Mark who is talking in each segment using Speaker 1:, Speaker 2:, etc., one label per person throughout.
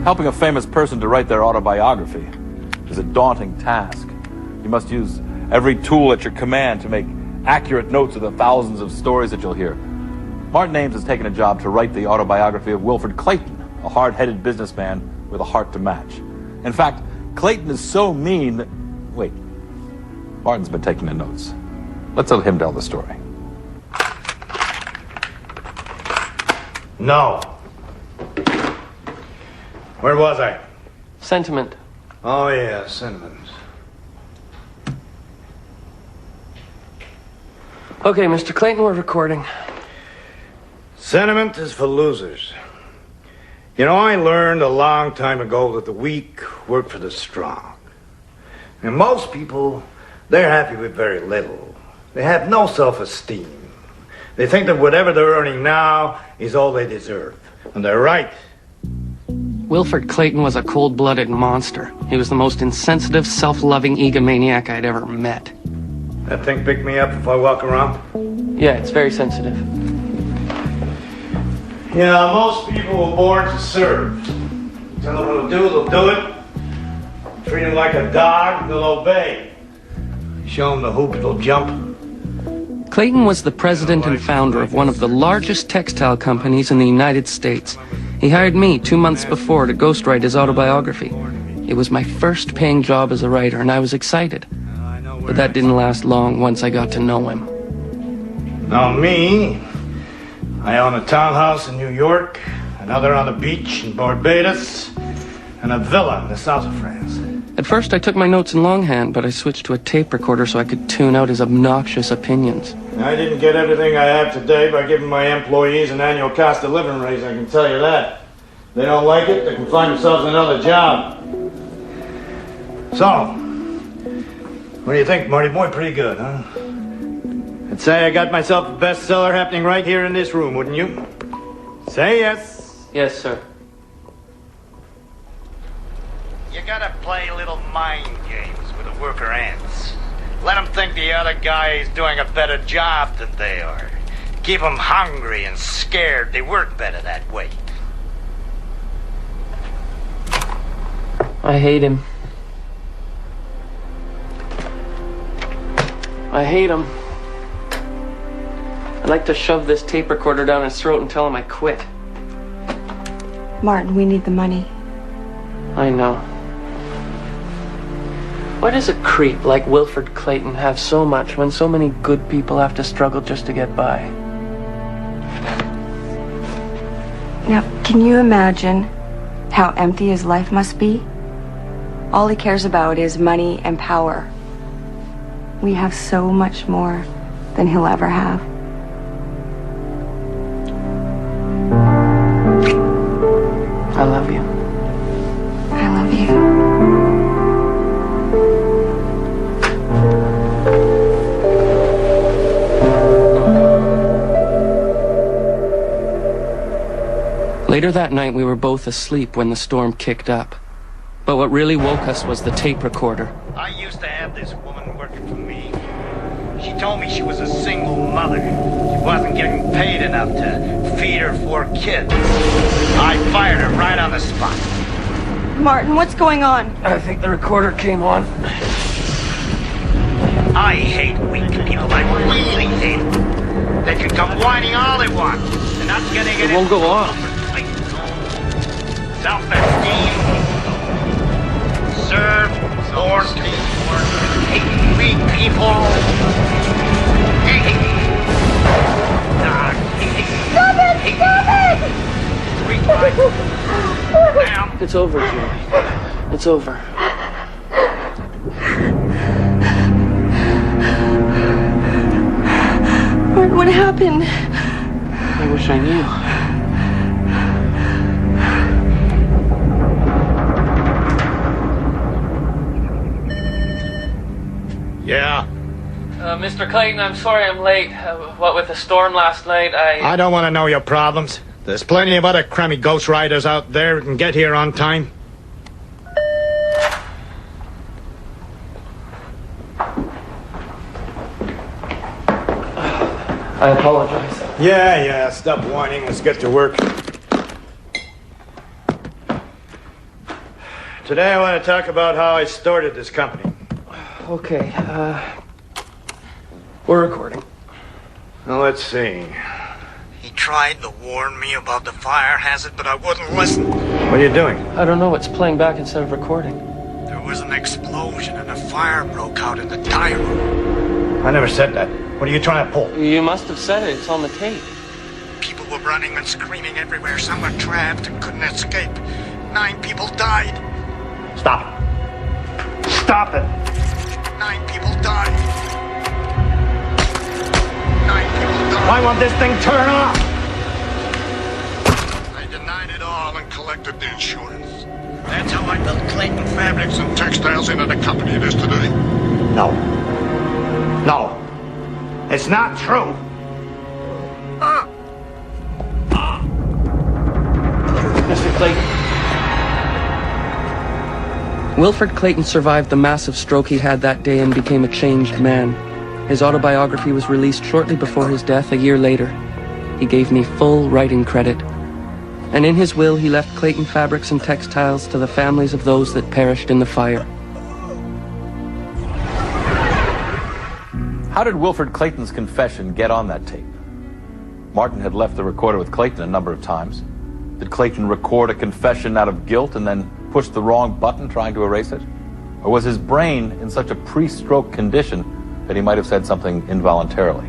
Speaker 1: Helping a famous person to write their autobiography is a daunting task. You must use every tool at your command to make accurate notes of the thousands of stories that you'll hear. Martin Ames has taken a job to write the autobiography of Wilfred Clayton, a hard-headed businessman with a heart to match. In fact, Clayton is so mean that... Wait, Martin's been taking the notes. Let's let him tell the story.
Speaker 2: No. Where was I?
Speaker 3: Sentiment.
Speaker 2: Oh, yeah, sentiment.
Speaker 3: Okay, Mr. Clayton, we're recording.
Speaker 2: Sentiment is for losers. You know, I learned a long time ago that the weak work for the strong. And most people, they're happy with very little. They have no self-esteem. They think that whatever they're earning now is all they deserve. And they're right.
Speaker 3: Wilfred Clayton was a cold-blooded monster. He was the most insensitive, self-loving egomaniac I'd ever met.
Speaker 2: That thing pick me up if I walk around?
Speaker 3: Yeah, it's very sensitive.
Speaker 2: Yeah, most people were born to serve. Tell them what to do, they'll do it. Treat them like a dog, they'll obey. Show them the hoop, they'll jump.
Speaker 3: Clayton was the president and founder of one of the largest textile companies in the United States. He hired me 2 months before to ghostwrite his autobiography. It was my first paying job as a writer, and I was excited. But that didn't last long once I got to know him.
Speaker 2: Now me, I own a townhouse in New York, another on the beach in Barbados, and a villa in the south of France.
Speaker 3: At first I took my notes in longhand, but I switched to a tape recorder so I could tune out his obnoxious opinions.
Speaker 2: I didn't get everything I have today by giving my employees an annual cost of living raise, I can tell you that. If they don't like it, they can find themselves another job. So, what do you think, Marty boy? Pretty good, huh? I'd say I got myself a bestseller happening right here in this room, wouldn't you? Say yes.
Speaker 3: Yes, sir.
Speaker 2: You gotta play little mind games with the worker ants. Let them think the other guy is doing a better job than they are. Keep them hungry and scared. They work better that way.
Speaker 3: I hate him. I hate him. I'd like to shove this tape recorder down his throat and tell him I quit.
Speaker 4: Martin, we need the money.
Speaker 3: I know. Why does a creep like Wilfred Clayton have so much when so many good people have to struggle just to get by?
Speaker 4: Now, can you imagine how empty his life must be? All he cares about is money and power. We have so much more than he'll ever have.
Speaker 3: I love you.
Speaker 4: I love you.
Speaker 3: Later that night, we were both asleep when the storm kicked up. But what really woke us was the tape recorder.
Speaker 2: I used to have this woman working for me. She told me she was a single mother. She wasn't getting paid enough to feed her 4 kids. I fired her right on the spot.
Speaker 4: Martin, what's going on?
Speaker 3: I think the recorder came on.
Speaker 2: I hate weak people. I really hate them. They can come whining all they want. They're not getting it.
Speaker 3: It won't go off.
Speaker 2: Self-esteem. Serve. Lord. Hate weak people. Hate.
Speaker 4: Stop it! Stop it!
Speaker 2: Now.
Speaker 3: It's over, Julie. It's over.
Speaker 4: Martin, what happened?
Speaker 3: I wish I knew.
Speaker 2: Yeah.
Speaker 3: Mr. Clayton, I'm sorry I'm late. What with the storm last night,
Speaker 2: I don't want to know your problems. There's plenty of other crummy ghost riders out there who can get here on time.
Speaker 3: I apologize.
Speaker 2: Yeah, stop whining. Let's get to work. Today I want to talk about how I started this company.
Speaker 3: Okay, we're recording.
Speaker 2: Now, let's see. He tried to warn me about the fire hazard, but I wouldn't listen. What are you doing?
Speaker 3: I don't know, it's playing back instead of recording.
Speaker 2: There was an explosion and a fire broke out in the tire room. I never said that. What are you trying to pull?
Speaker 3: You must have said it, it's on the tape.
Speaker 2: People were running and screaming everywhere. Some were trapped and couldn't escape. 9 people died. Stop it. Stop it. 9 people died. 9 people died. Why won't this thing turn off? I denied it all and collected the insurance. That's how I built Clayton Fabrics and Textiles into the company it is today. No. No. It's not true.
Speaker 3: Mr. Clayton. Wilfred Clayton survived the massive stroke he had that day and became a changed man. His autobiography was released shortly before his death a year later. He gave me full writing credit. And in his will, he left Clayton Fabrics and Textiles to the families of those that perished in the fire.
Speaker 1: How did Wilfred Clayton's confession get on that tape? Martin had left the recorder with Clayton a number of times. Did Clayton record a confession out of guilt and then push the wrong button trying to erase it? Or was his brain in such a pre-stroke condition that he might have said something involuntarily?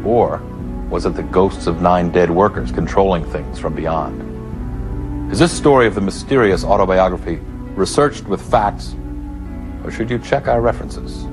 Speaker 1: Or was it the ghosts of 9 dead workers controlling things from beyond? Is this story of the mysterious autobiography researched with facts, or should you check our references?